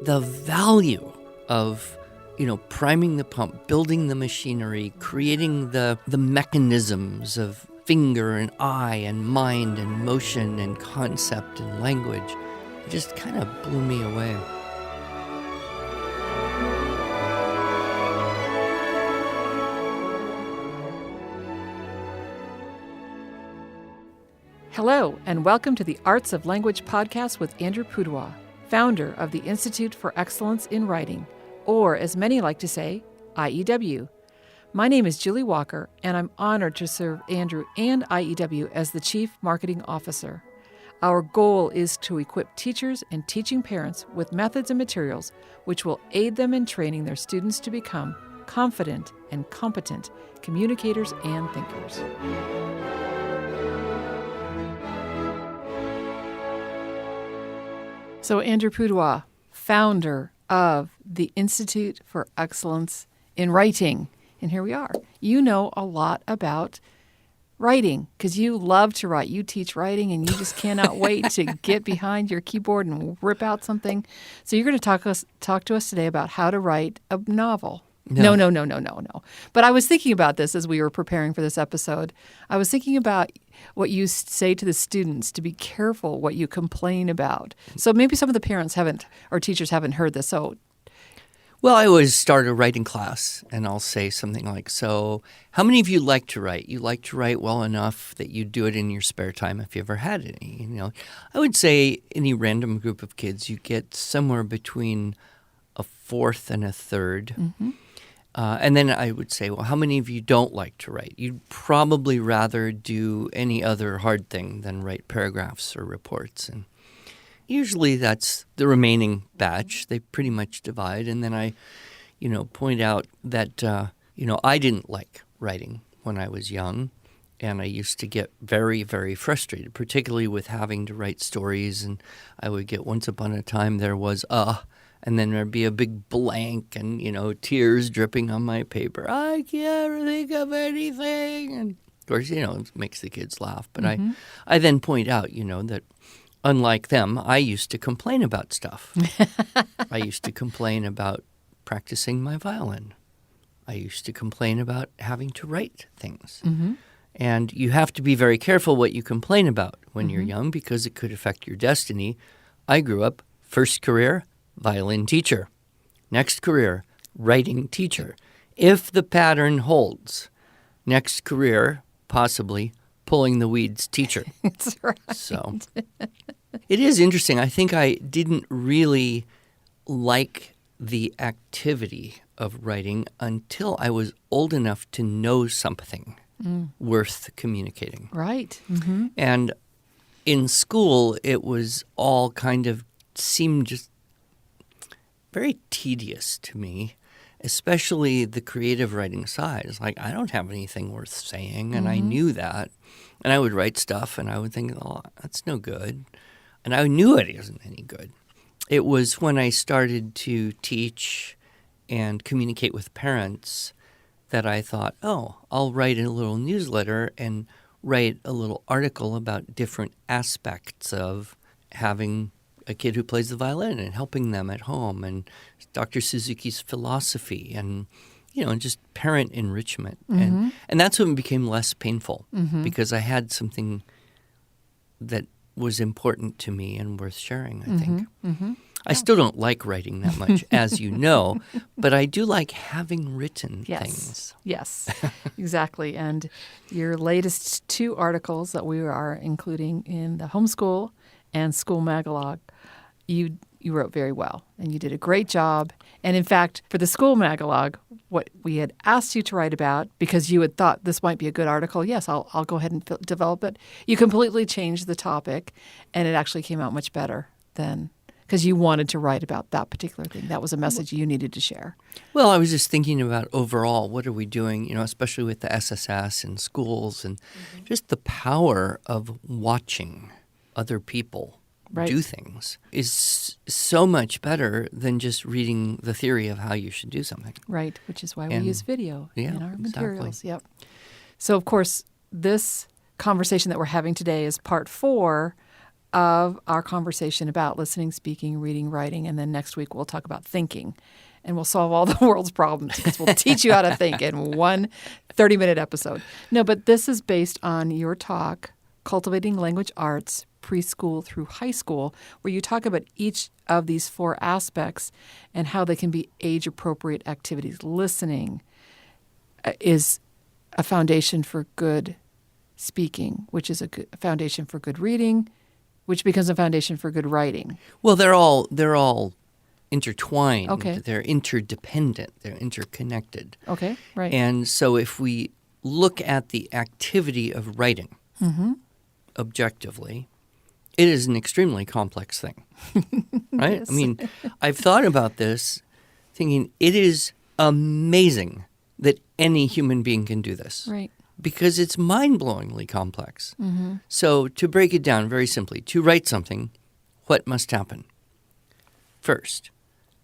the value of, priming the pump, building the machinery, creating the mechanisms of finger and eye and mind and motion and concept and language, it just kind of blew me away. Hello, and welcome to the Arts of Language podcast with Andrew Pudewa, founder of the Institute for Excellence in Writing, or as many like to say, IEW. My name is Julie Walker, and I'm honored to serve Andrew and IEW as the Chief Marketing Officer. Our goal is to equip teachers and teaching parents with methods and materials which will aid them in training their students to become confident and competent communicators and thinkers. So Andrew Pudewa, founder of the Institute for Excellence in Writing. And here we are. You know a lot about writing because you love to write. You teach writing and you just cannot wait to get behind your keyboard and rip out something. So you're going to talk to us today about how to write a novel. No. But I was thinking about this as we were preparing for this episode. I was thinking about what you say to the students to be careful what you complain about. So maybe some of the parents haven't or teachers haven't heard this. So, well, I always start a writing class and I'll say something like, so how many of you like to write? You like to write well enough that you do it in your spare time if you ever had any. I would say any random group of kids, you get somewhere between a fourth and a third. Mm-hmm. And then I would say, well, how many of you don't like to write? You'd probably rather do any other hard thing than write paragraphs or reports. And usually that's the remaining batch. They pretty much divide. And then I, point out that, I didn't like writing when I was young. And I used to get very, very frustrated, particularly with having to write stories. And I would get once upon a time there was and then there'd be a big blank and, tears dripping on my paper. I can't think of anything. And, of course, it makes the kids laugh. But mm-hmm. I then point out, that unlike them, I used to complain about stuff. I used to complain about practicing my violin. I used to complain about having to write things. Mm-hmm. And you have to be very careful what you complain about when mm-hmm. you're young because it could affect your destiny. I grew up, first career, violin teacher. Next career, writing teacher. If the pattern holds, next career, possibly pulling the weeds teacher. That's right. So it is interesting. I think I didn't really like the activity of writing until I was old enough to know something worth communicating. Right. Mm-hmm. And in school, it was all seemed just very tedious to me, especially the creative writing side. It's like, I don't have anything worth saying, and mm-hmm. I knew that. And I would write stuff, and I would think, oh, that's no good. And I knew it isn't any good. It was when I started to teach and communicate with parents that I thought, I'll write a little newsletter and write a little article about different aspects of having a kid who plays the violin and helping them at home, and Dr. Suzuki's philosophy, and just parent enrichment, mm-hmm. and that's when it became less painful mm-hmm. because I had something that was important to me and worth sharing. I think mm-hmm. I still don't like writing that much, as you know, but I do like having written things. Yes, exactly. And your latest two articles that we are including in the Homeschool and School Magalog, you wrote very well, and you did a great job. And in fact, for the School Magalog, what we had asked you to write about, because you had thought this might be a good article, yes, I'll go ahead and develop it. You completely changed the topic, and it actually came out much better than because you wanted to write about that particular thing. That was a message you needed to share. Well, I was just thinking about overall, what are we doing, especially with the SSS in schools, and mm-hmm. just the power of watching other people do things is so much better than just reading the theory of how you should do something. Right, which is why we use video in our materials. Exactly. Yep. So, of course, this conversation that we're having today is part 4 of our conversation about listening, speaking, reading, writing, and then next week we'll talk about thinking. And we'll solve all the world's problems because we'll teach you how to think in one 30-minute episode. No, but this is based on your talk, Cultivating Language Arts, Preschool through High School, where you talk about each of these 4 aspects and how they can be age-appropriate activities. Listening is a foundation for good speaking, which is a foundation for good reading, which becomes a foundation for good writing. Well, they're all intertwined. Okay. They're interdependent. They're interconnected. Okay, right. And so if we look at the activity of writing objectively, it is an extremely complex thing, right? Yes. I mean, I've thought about this thinking it is amazing that any human being can do this. Right. Because it's mind-blowingly complex. So to break it down very simply, to write something, what must happen? First,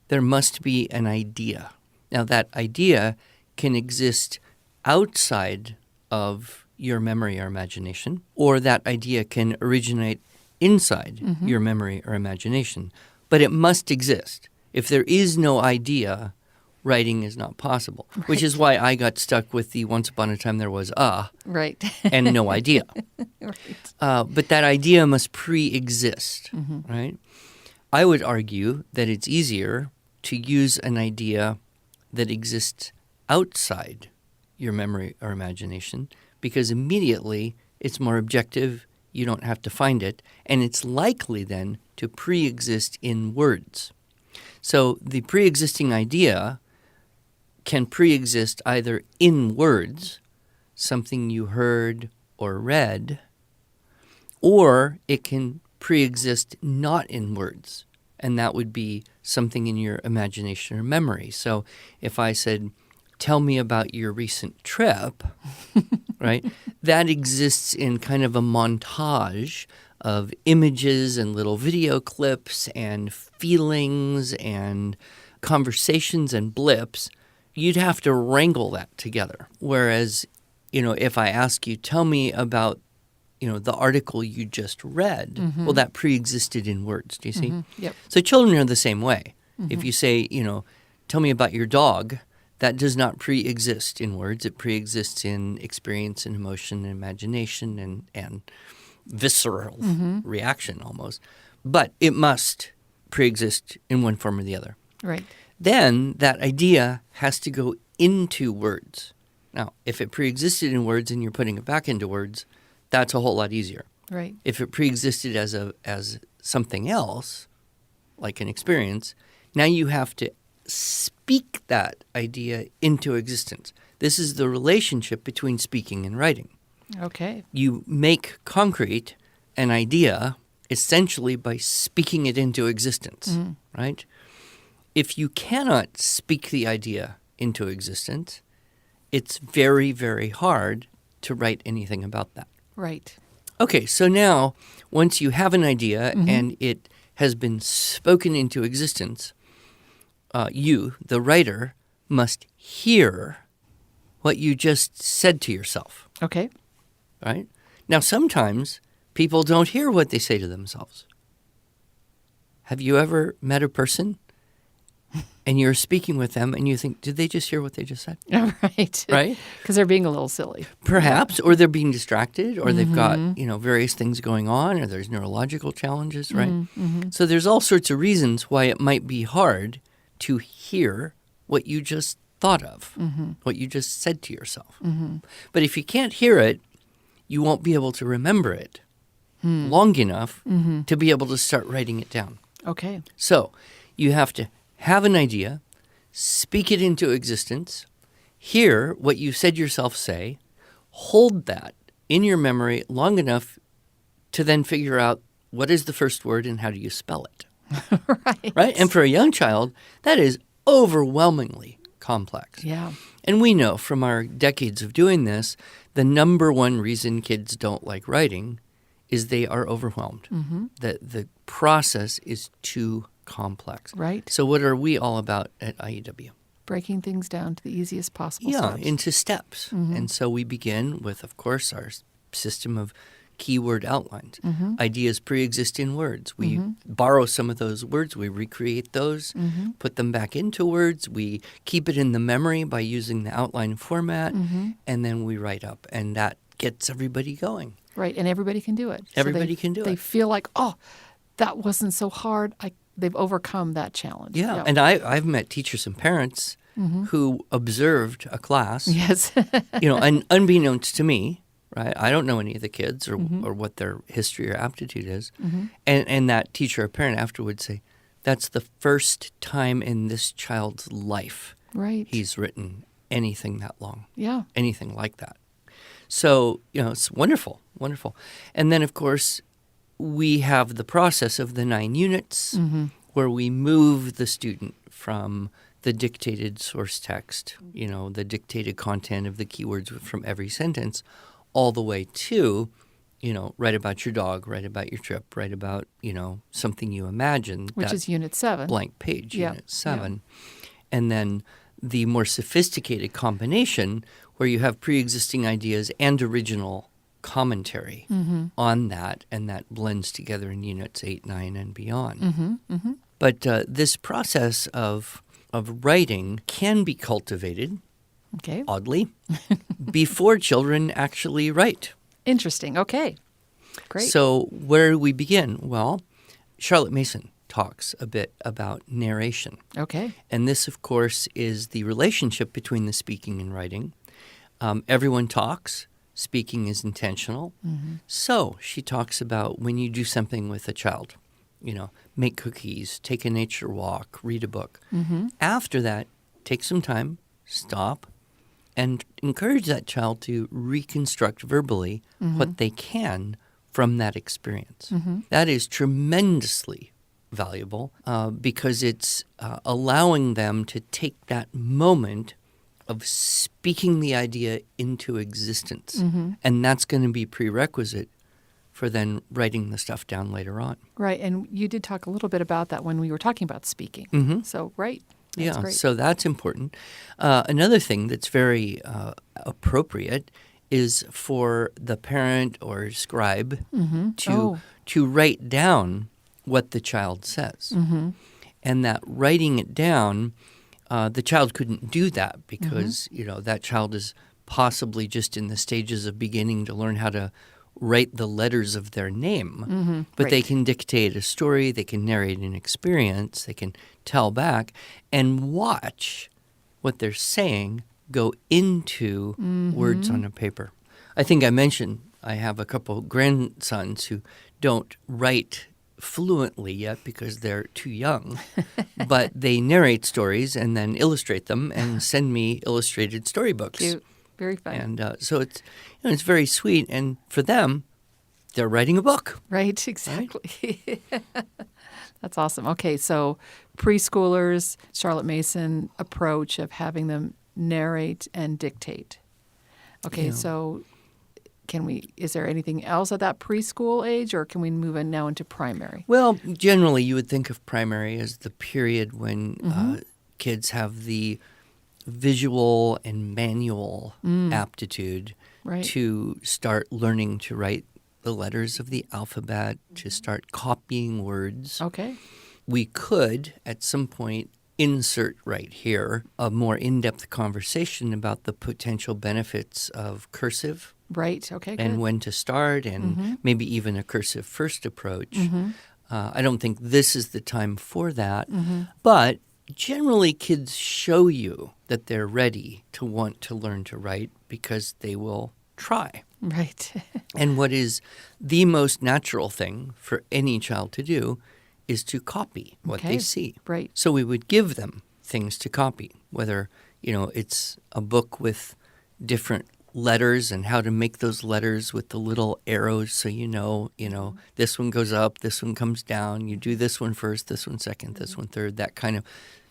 there must be an idea. Now, that idea can exist outside of your memory or imagination, or that idea can originate inside your memory or imagination. But it must exist. If there is no idea, writing is not possible, which is why I got stuck with the once upon a time there was Right. and no idea. Right. But that idea must pre-exist, right? I would argue that it's easier to use an idea that exists outside your memory or imagination because immediately it's more objective, you don't have to find it, and it's likely then to pre-exist in words. So the pre-existing idea can pre-exist either in words, something you heard or read, or it can pre-exist not in words, and that would be something in your imagination or memory. So if I said, tell me about your recent trip, right, that exists in kind of a montage of images and little video clips and feelings and conversations and blips. You'd have to wrangle that together. Whereas, if I ask you, tell me about, the article you just read, well, that pre-existed in words. Do you see? Yep. So children are the same way. If you say, tell me about your dog, that does not pre-exist in words. It pre-exists in experience and emotion and imagination and visceral reaction almost. But it must pre-exist in one form or the other. Right. Then that idea has to go into words. Now, if it pre-existed in words and you're putting it back into words, that's a whole lot easier. Right. If it pre-existed as something else, like an experience, now you have to speak that idea into existence. This is the relationship between speaking and writing. Okay. You make concrete an idea essentially by speaking it into existence, right? If you cannot speak the idea into existence, it's very, very hard to write anything about that. Right. Okay, so now once you have an idea and it has been spoken into existence, you, the writer, must hear what you just said to yourself, Okay. right? Now, sometimes people don't hear what they say to themselves. Have you ever met a person and you're speaking with them and you think, did they just hear what they just said? Right. Right? Because they're being a little silly. Perhaps, or they're being distracted, or they've got, various things going on, or there's neurological challenges, right? So there's all sorts of reasons why it might be hard to hear what you just thought of, what you just said to yourself. But if you can't hear it, you won't be able to remember it long enough to be able to start writing it down. Okay. So you have to have an idea, speak it into existence, hear what you said yourself say, hold that in your memory long enough to then figure out what is the first word and how do you spell it. Right? And for a young child, that is overwhelmingly complex. Yeah. And we know from our decades of doing this, the number one reason kids don't like writing is they are overwhelmed. The process is too complex. Right. So what are we all about at IEW? Breaking things down to the easiest possible Yeah, steps. into steps. And so we begin with, of course, our system of keyword outlines. Ideas pre-exist in words. We borrow some of those words, we recreate those, put them back into words, we keep it in the memory by using the outline format, and then we write up. And that gets everybody going. Right, and everybody can do it. Everybody can do it. They feel like, oh, that wasn't so hard. They've overcome that challenge. Yeah, and I've met teachers and parents who observed a class. Yes. And unbeknownst to me, right? I don't know any of the kids or what their history or aptitude is. And that teacher or parent afterwards say, that's the first time in this child's life he's written anything that long. Yeah. Anything like that. So, it's wonderful, wonderful. And then, of course, we have the process of the 9 units where we move the student from the dictated source text, the dictated content of the keywords from every sentence, all the way to, write about your dog, write about your trip, write about, something you imagine. Which is Unit 7. Blank page, Unit 7. And then the more sophisticated combination where you have pre-existing ideas and original commentary on that, and that blends together in Units 8, 9, and beyond. But this process of writing can be cultivated, oddly, before children actually write. Interesting. Okay. Great. So where do we begin? Well, Charlotte Mason talks a bit about narration. Okay. And this, of course, is the relationship between the speaking and writing. Everyone talks. Speaking is intentional. So she talks about when you do something with a child, make cookies, take a nature walk, read a book. After that, take some time, stop, and encourage that child to reconstruct verbally what they can from that experience. That is tremendously valuable because it's allowing them to take that moment of speaking the idea into existence. And that's going to be prerequisite for then writing the stuff down later on. Right, and you did talk a little bit about that when we were talking about speaking. So, right. That's great. So that's important. Another thing that's very appropriate is for the parent or scribe to write down what the child says. And that writing it down, the child couldn't do that because, that child is possibly just in the stages of beginning to learn how to write the letters of their name. But they can dictate a story, they can narrate an experience, they can tell back and watch what they're saying go into words on a paper. I think I mentioned I have a couple grandsons who don't write fluently yet because they're too young, but they narrate stories and then illustrate them and send me illustrated storybooks. Cute. Very fun. And so it's it's very sweet, and for them, they're writing a book. Right, exactly. Right? That's awesome. Okay, so preschoolers, Charlotte Mason approach of having them narrate and dictate. Okay, so is there anything else at that preschool age, or can we move in now into primary? Well, generally you would think of primary as the period when kids have the visual and manual aptitude to start learning to write the letters of the alphabet, to start copying words. Okay. We could, at some point, insert right here a more in-depth conversation about the potential benefits of cursive. Right. Okay, good. And when to start, and maybe even a cursive first approach. I don't think this is the time for that, but generally kids show you that they're ready to want to learn to write because they will try. Right. And what is the most natural thing for any child to do is to copy what they see. Right. So we would give them things to copy, whether, it's a book with different letters and how to make those letters with the little arrows so this one goes up, this one comes down, you do this one first, this one second, this one third, that kind of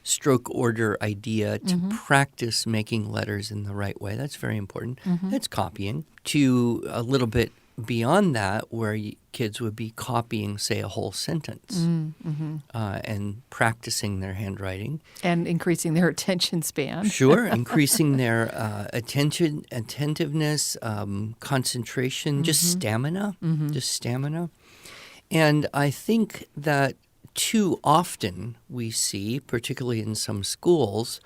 stroke order idea to practice making letters in the right way. That's very important. That's copying. To a little bit beyond that, where kids would be copying, say, a whole sentence and practicing their handwriting. And increasing their attention span. Sure, increasing their attentiveness, concentration, just stamina, And I think that too often we see, particularly in some schools,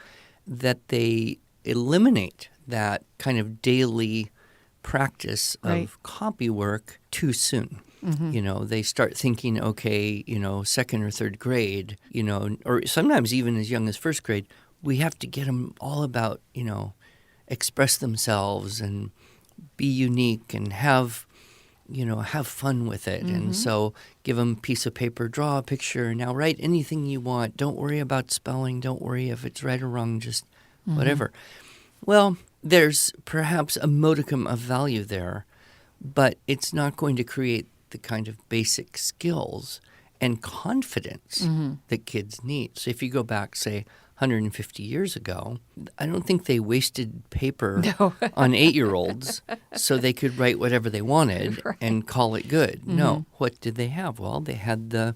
that they eliminate that kind of daily practice of copy work too soon. They start thinking, okay, second or third grade, or sometimes even as young as first grade, we have to get them all about, express themselves and be unique and have fun with it. And so give them a piece of paper, draw a picture, now write anything you want. Don't worry about spelling. Don't worry if it's right or wrong, just whatever. Well, there's perhaps a modicum of value there, but it's not going to create the kind of basic skills and confidence that kids need. So if you go back, say, 150 years ago, I don't think they wasted paper on 8-year-olds so they could write whatever they wanted and call it good. No. What did they have? Well, they had the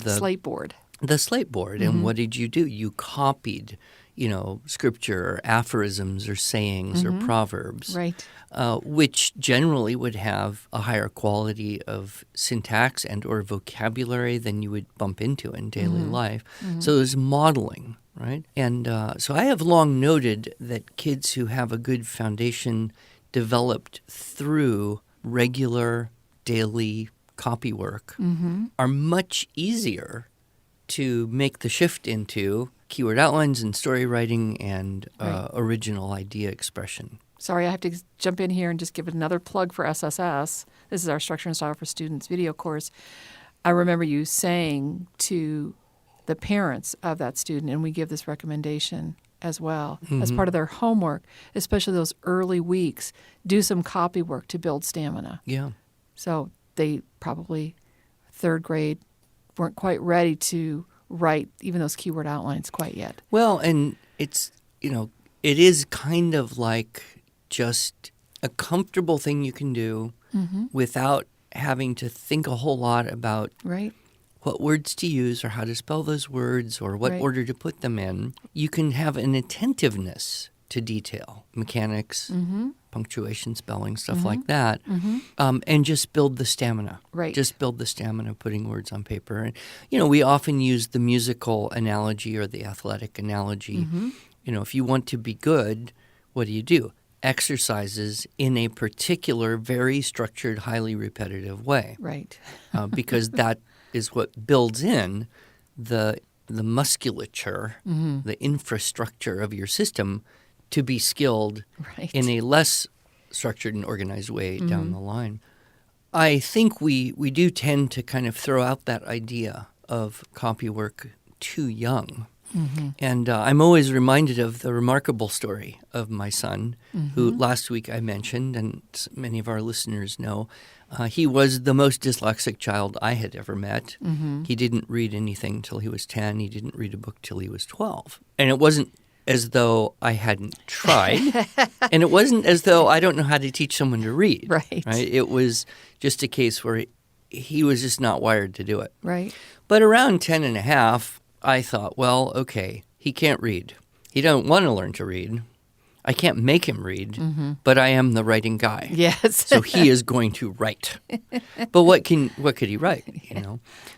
slate board. The slate board. And what did you do? You copied scripture or aphorisms or sayings or proverbs, which generally would have a higher quality of syntax and or vocabulary than you would bump into in daily life. So it was modeling, right? And so I have long noted that kids who have a good foundation developed through regular daily copy work are much easier to make the shift into keyword outlines and story writing and original idea expression. Sorry, I have to jump in here and just give it another plug for SSS. This is our Structure and Style for Students video course. I remember you saying to the parents of that student, and we give this recommendation as well, as part of their homework, especially those early weeks, do some copy work to build stamina. Yeah. So they probably, third grade, weren't quite ready to write even those keyword outlines quite yet. Well, and it's, it is kind of like just a comfortable thing you can do without having to think a whole lot about what words to use or how to spell those words or what order to put them in. You can have an attentiveness to detail, mechanics, punctuation, spelling, stuff like that, and just build the stamina. Just build the stamina putting words on paper. And, we often use the musical analogy or the athletic analogy. If you want to be good, what do? Exercises in a particular, very structured, highly repetitive way. Because that is what builds in the musculature, the infrastructure of your system to be skilled in a less structured and organized way down the line. I think we do tend to kind of throw out that idea of copy work too young. And I'm always reminded of the remarkable story of my son, who last week I mentioned, and many of our listeners know, he was the most dyslexic child I had ever met. He didn't read anything till he was 10. He didn't read a book till he was 12. And it wasn't as though I hadn't tried, and it wasn't as though I don't know how to teach someone to read. It was just a case where he was just not wired to do it. But around 10 and a half, I thought, well, okay, he can't read. He don't want to learn to read. I can't make him read, but I am the writing guy. So he is going to write. But what could he write?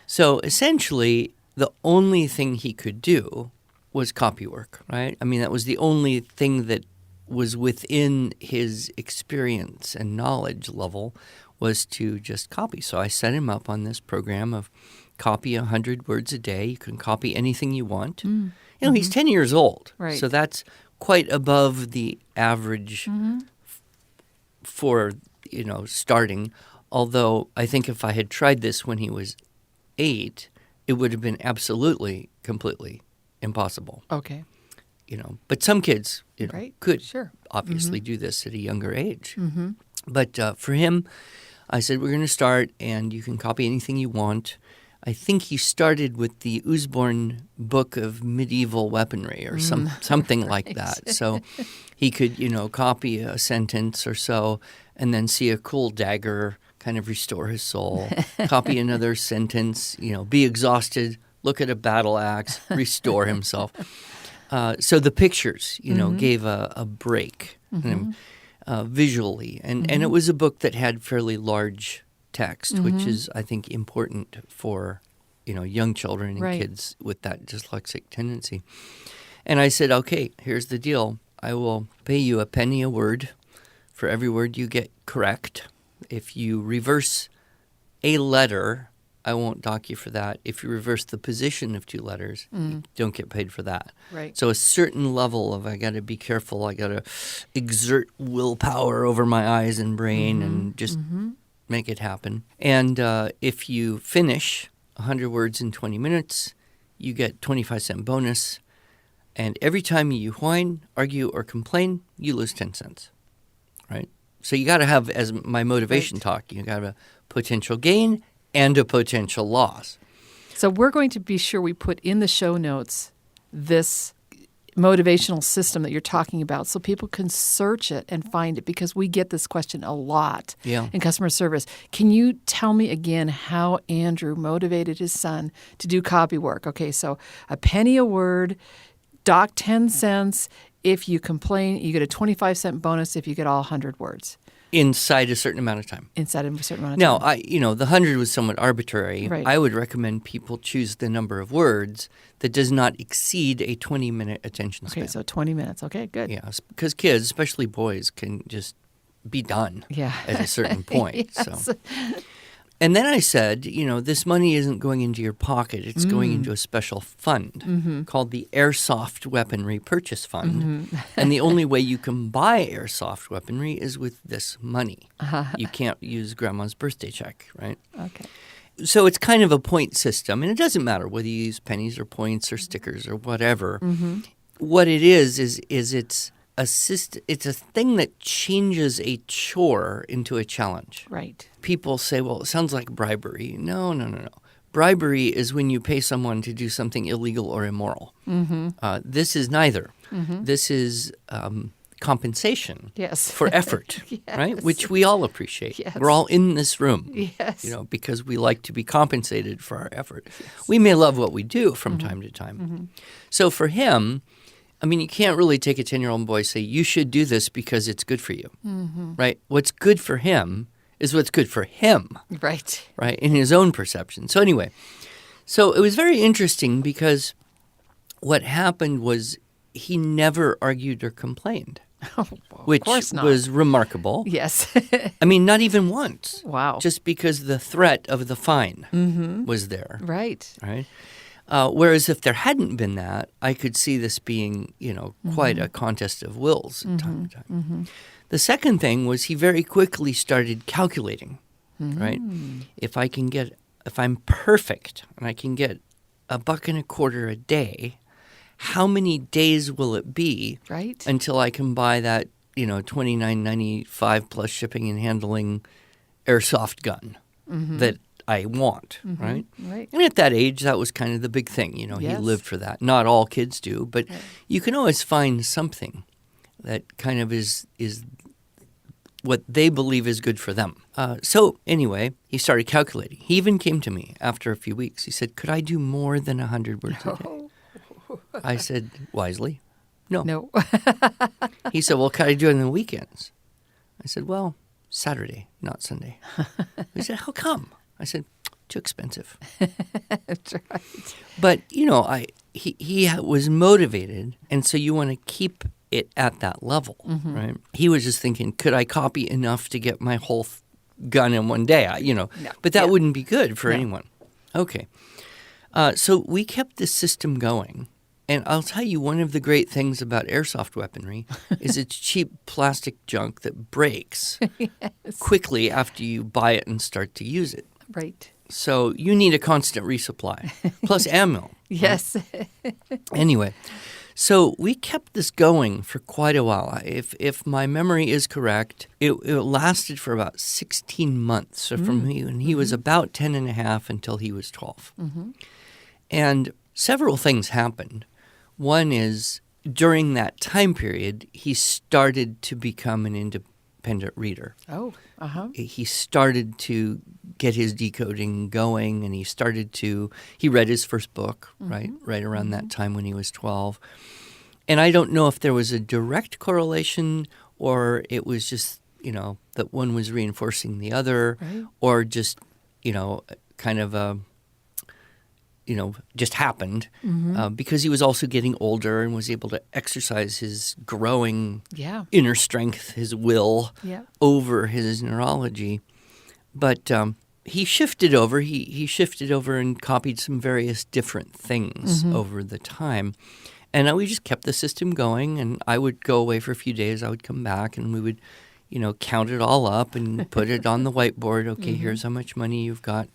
So essentially, the only thing he could do was copy work, right? I mean, that was the only thing that was within his experience and knowledge level was to just copy. So I set him up on this program of copy 100 words a day. You can copy anything you want. He's 10 years old. So that's quite above the average for, starting. Although I think if I had tried this when he was 8, it would have been absolutely, completely impossible. But some kids, could obviously do this at a younger age. But for him, I said, we're going to start, and you can copy anything you want. I think he started with the Usborne Book of Medieval Weaponry or something like that. So he could, copy a sentence or so and then see a cool dagger kind of restore his soul, copy another sentence, be exhausted, look at a battle axe, restore himself. So the pictures, gave a break visually. And it was a book that had fairly large text, which is, I think, important for, young children and kids with that dyslexic tendency. And I said, okay, here's the deal. I will pay you a penny a word for every word you get correct. If you reverse a letter, I won't dock you for that. If you reverse the position of 2 letters, you don't get paid for that. Right. So a certain level of I got to be careful, I got to exert willpower over my eyes and brain and just make it happen. And if you finish 100 words in 20 minutes, you get 25-cent bonus. And every time you whine, argue, or complain, you lose 10 cents, right? So you got to have, as my motivation talk, you got a potential gain and a potential loss. So we're going to be sure we put in the show notes this motivational system that you're talking about so people can search it and find it, because we get this question a lot in customer service. Can you tell me again how Andrew motivated his son to do copy work? Okay, so a penny a word, dock 10 cents. If you complain, you get a 25-cent bonus if you get all 100 words. Inside a certain amount of time. Inside of a certain amount of time. Now, the 100 was somewhat arbitrary. Right. I would recommend people choose the number of words that does not exceed a 20-minute attention span. Okay, so 20 minutes. Okay, good. Yeah, because kids, especially boys, can just be done at a certain point. Yes. So. And then I said, this money isn't going into your pocket. It's going into a special fund called the Airsoft Weaponry Purchase Fund. And the only way you can buy airsoft weaponry is with this money. You can't use grandma's birthday check, right? Okay. So it's kind of a point system. And it doesn't matter whether you use pennies or points or stickers or whatever. What it is it's it's a thing that changes a chore into a challenge. Right. People say, well, it sounds like bribery. No. Bribery is when you pay someone to do something illegal or immoral. This is neither. This is compensation for effort, right? Which we all appreciate. Yes. We're all in this room, because we like to be compensated for our effort. We may love what we do from time to time. So for him, you can't really take a 10-year-old boy and say, you should do this because it's good for you, right? What's good for him is what's good for him, right, in his own perception. So anyway, it was very interesting because what happened was he never argued or complained, which was remarkable. Yes. Not even once. Wow. Just because the threat of the fine was there. Right. Right. Whereas if there hadn't been that, I could see this being, quite a contest of wills at time to time. The second thing was he very quickly started calculating, right? If I'm perfect and I can get $1.25 a day, how many days will it be until I can buy that, $29.95 plus shipping and handling airsoft gun that I want, right? And at that age, that was kind of the big thing. He lived for that. Not all kids do, but you can always find something that kind of is what they believe is good for them. So anyway, he started calculating. He even came to me after a few weeks. He said, could I do more than 100 words a day? I said, wisely, no. He said, well, could I do it on the weekends? I said, well, Saturday, not Sunday. He said, how come? I said, too expensive. That's right. But, he was motivated, and so you want to keep it at that level, right? He was just thinking, could I copy enough to get my whole gun in one day? No. But that wouldn't be good for anyone. Okay. So we kept this system going. And I'll tell you, one of the great things about airsoft weaponry is it's cheap plastic junk that breaks quickly after you buy it and start to use it. Right. So you need a constant resupply, plus ammo. Yes. Right? Anyway, so we kept this going for quite a while. If my memory is correct, it lasted for about 16 months. So from when he was about 10 and a half until he was 12. And several things happened. One is during that time period, he started to become an independent reader. Oh, uh-huh. He started to get his decoding going, and he read his first book, right around that time when he was 12. And I don't know if there was a direct correlation or it was just, that one was reinforcing the other, Right. or just, kind of just happened because he was also getting older and was able to exercise his growing Yeah. inner strength, his will Yeah. over his neurology. But he shifted over. He shifted over and copied some various different things over the time. And we just kept the system going, and I would go away for a few days. I would come back, and we would, count it all up and put it on the whiteboard. Okay, here's how much money you've got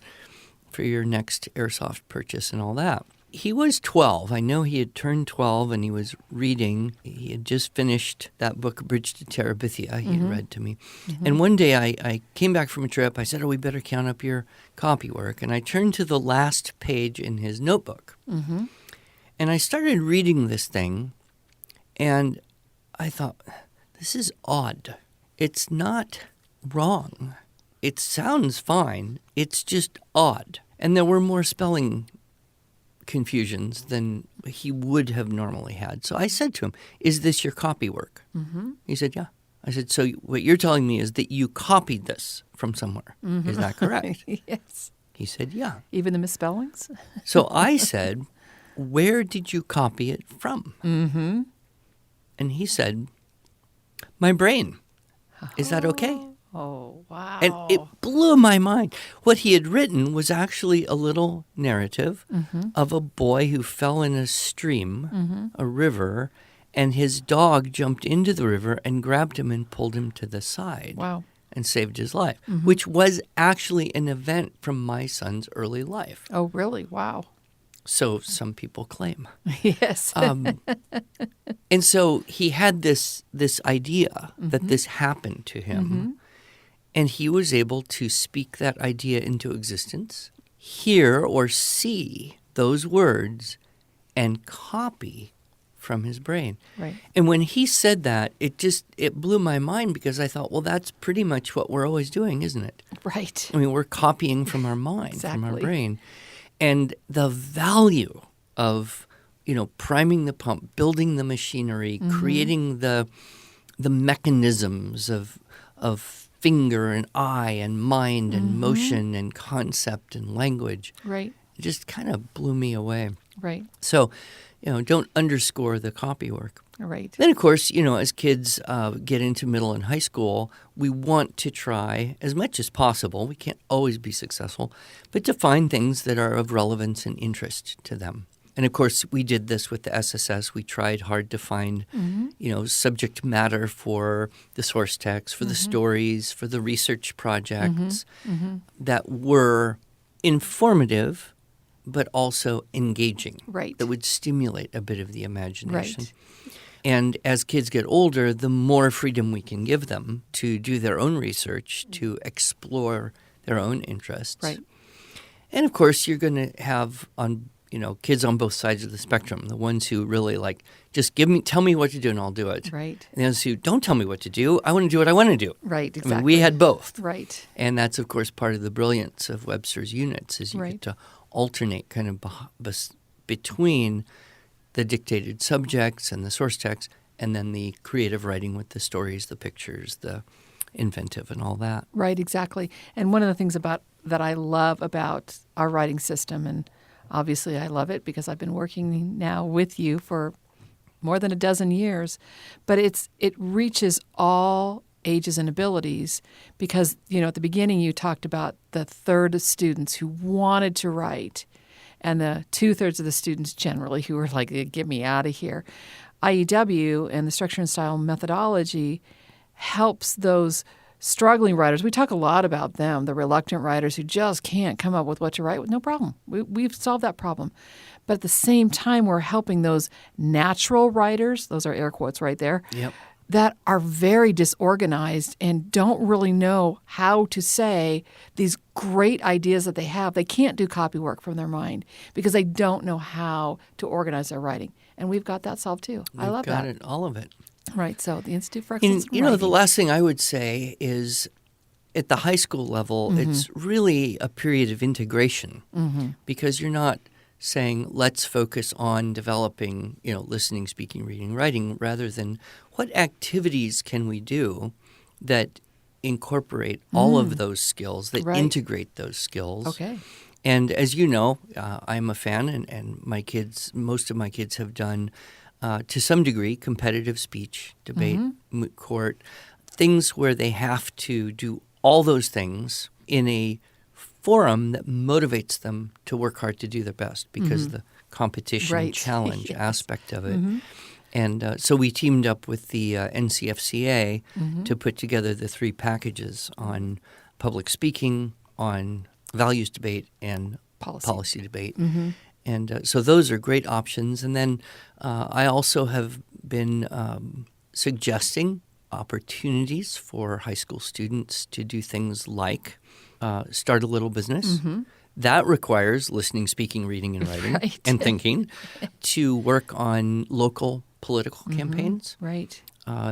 for your next airsoft purchase and all that. He was 12. I know he had turned 12, and he was reading. He had just finished that book, Bridge to Terabithia, he had read to me. And one day I came back from a trip. I said, we better count up your copy work. And I turned to the last page in his notebook. And I started reading this thing, and I thought, this is odd. It's not wrong. It sounds fine. It's just odd. And there were more spelling confusions than he would have normally had. So I said to him, is this your copy work? He said, yeah. I said, so what you're telling me is that you copied this from somewhere. Is that correct? Yes. He said, yeah. Even the misspellings? So I said, where did you copy it from? And he said, my brain. Is that okay? Oh, wow. And it blew my mind. What he had written was actually a little narrative of a boy who fell in a stream, a river, and his dog jumped into the river and grabbed him and pulled him to the side. Wow. And saved his life, which was actually an event from my son's early life. Oh, really? Wow. So some people claim. Yes. And so he had this idea that this happened to him, and he was able to speak that idea into existence, hear or see those words, and copy from his brain. Right. And when he said that, it blew my mind because I thought, well, that's pretty much what we're always doing, isn't it? Right. I mean, we're copying from our mind, from our Exactly. brain. And the value of, priming the pump, building the machinery, creating the mechanisms of finger and eye and mind and motion and concept and language. Right. It just kind of blew me away. Right. So, don't underscore the copy work. Right. Then, of course, as kids get into middle and high school, we want to try as much as possible. We can't always be successful, but to find things that are of relevance and interest to them. And, of course, we did this with the SSS. We tried hard to find, subject matter for the source text, for the stories, for the research projects that were informative but also engaging. Right. That would stimulate a bit of the imagination. Right. And as kids get older, the more freedom we can give them to do their own research, to explore their own interests. Right. And of course, you're going to have kids on both sides of the spectrum. The ones who really just tell me what to do and I'll do it. Right. And the others who don't tell me what to do. I want to do what I want to do. Right. Exactly. I mean, we had both. Right. And that's, of course, part of the brilliance of Webster's units is you Right. get to alternate kind of between the dictated subjects and the source text and then the creative writing with the stories, the pictures, the inventive and all that. Right, exactly. And one of the things that I love about our writing system, and obviously I love it because I've been working now with you for more than a dozen years, but it reaches all ages and abilities because, at the beginning you talked about the third of students who wanted to write and the 2/3 of the students generally who were like, get me out of here. IEW and the structure and style methodology helps those struggling writers. We talk a lot about them, the reluctant writers who just can't come up with what to write. No problem. We've solved that problem. But at the same time, we're helping those natural writers, those are air quotes right there, Yep. that are very disorganized and don't really know how to say these great ideas that they have. They can't do copy work from their mind because they don't know how to organize their writing. And we've got that solved too. I love that. We've got it, all of it. Right. So the Institute for And, Excellence in the Writing. last thing I would say is at the high school level, it's really a period of integration because you're not saying, let's focus on developing, listening, speaking, reading, writing, rather than what activities can we do that incorporate all of those skills, that Right. integrate those skills. Okay. And as you know, I'm a fan, and most of my kids have done, to some degree, competitive speech, debate, moot court, things where they have to do all those things in a forum that motivates them to work hard to do their best because of the competition Right. challenge Yes. aspect of it. And so we teamed up with the NCFCA to put together the 3 packages on public speaking, on values debate, and policy debate. And so those are great options. And then I also have been suggesting opportunities for high school students to do things like start a little business. That requires listening, speaking, reading, and writing, Right. and thinking, to work on local political campaigns. Right.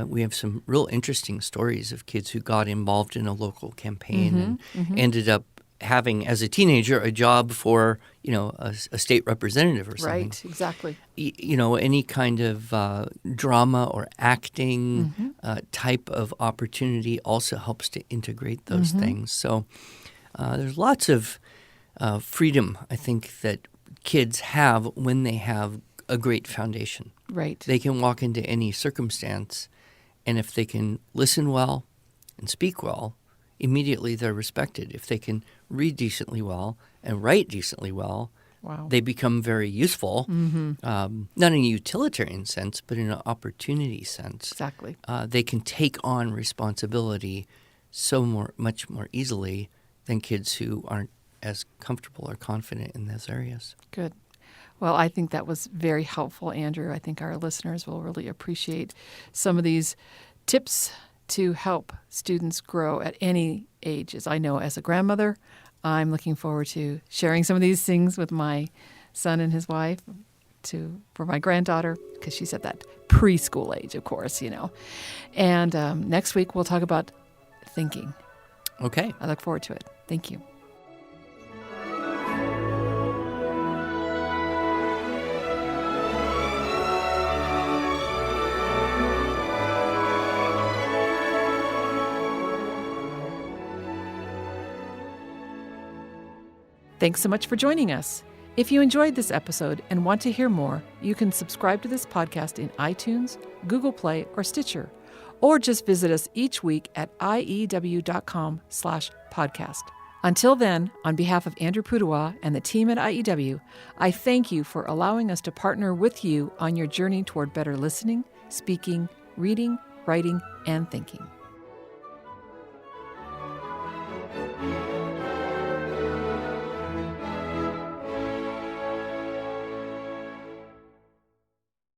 We have some real interesting stories of kids who got involved in a local campaign and ended up having, as a teenager, a job for, a state representative or something. Right. Exactly. Any kind of drama or acting type of opportunity also helps to integrate those things. So there's lots of freedom, I think, that kids have when they have a great foundation. Right. They can walk into any circumstance, and if they can listen well and speak well, immediately they're respected. If they can read decently well and write decently well, Wow. they become very useful, not in a utilitarian sense, but in an opportunity sense. Exactly. They can take on responsibility much more easily than kids who aren't as comfortable or confident in those areas. Good. Well, I think that was very helpful, Andrew. I think our listeners will really appreciate some of these tips to help students grow at any age. As I know, as a grandmother, I'm looking forward to sharing some of these things with my son and his wife for my granddaughter, because she's at that preschool age, of course, And next week, we'll talk about thinking. Okay. I look forward to it. Thank you. Thanks so much for joining us. If you enjoyed this episode and want to hear more, you can subscribe to this podcast in iTunes, Google Play, or Stitcher, or just visit us each week at iew.com/podcast. Until then, on behalf of Andrew Pudawa and the team at IEW, I thank you for allowing us to partner with you on your journey toward better listening, speaking, reading, writing, and thinking.